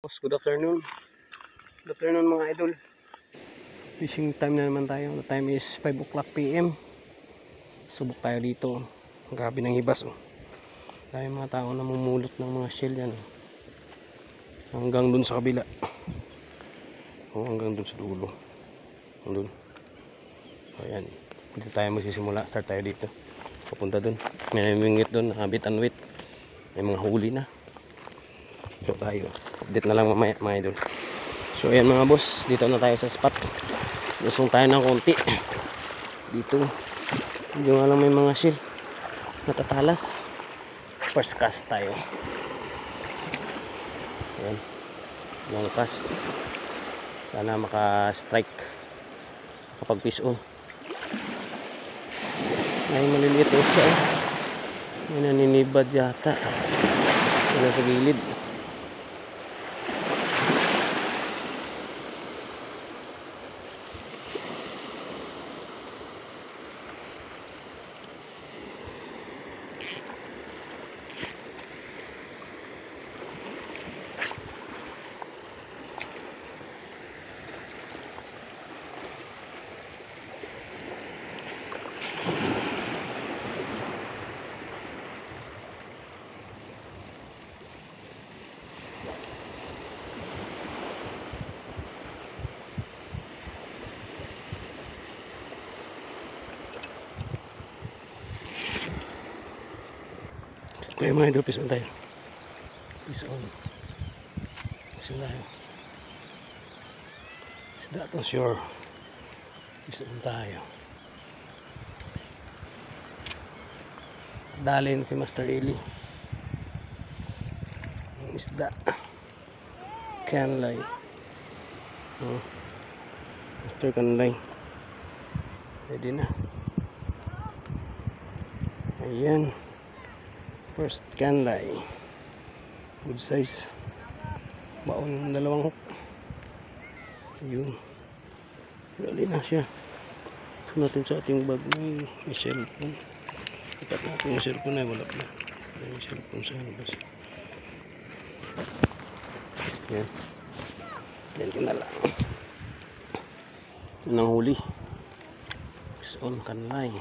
Good afternoon. Good afternoon mga idol. Fishing time na naman tayo. The time is 5 o'clock PM. Subok tayo dito. Grabe ng hibas. Dahil mga tao na mumulot ng mga shell yan. Hanggang dun sa kabila. Hanggang dun sa dulo. Dun. Ayan. Dito tayo magsisimula. Start tayo dito. Papunta dun. May namingwit dun. Habit and wait. May mga huli na. So tayo. Update na lang mamaya mga idol. So ayan mga boss. Dito na tayo sa spot. Lusong tayo ng konti. Dito. Hindi nga lang may mga shell. Natatalas. First cast tayo. Ayan. Long cast. Sana maka-strike. Makapag-fish on. Ay maliliit na isda. May naninibad yata. Wala sa gilid. Okay mga idol, peace on tayo. Peace on. Peace on tayo. Isda itong shore. Peace on tayo. Dali na si Master Eli. Ang isda. Canlay. Master Canlay. Pwede na. Ayan. First canlay. Good size. Baon yung dalawang hook. Ayun. Dali na siya. Ito natin sa ating bag. May cellphone. Ikat natin yung cellphone na. Wala pa. May cellphone sa labas. Yan. Yan ka na lang. Yan ang huli. Is on canlay.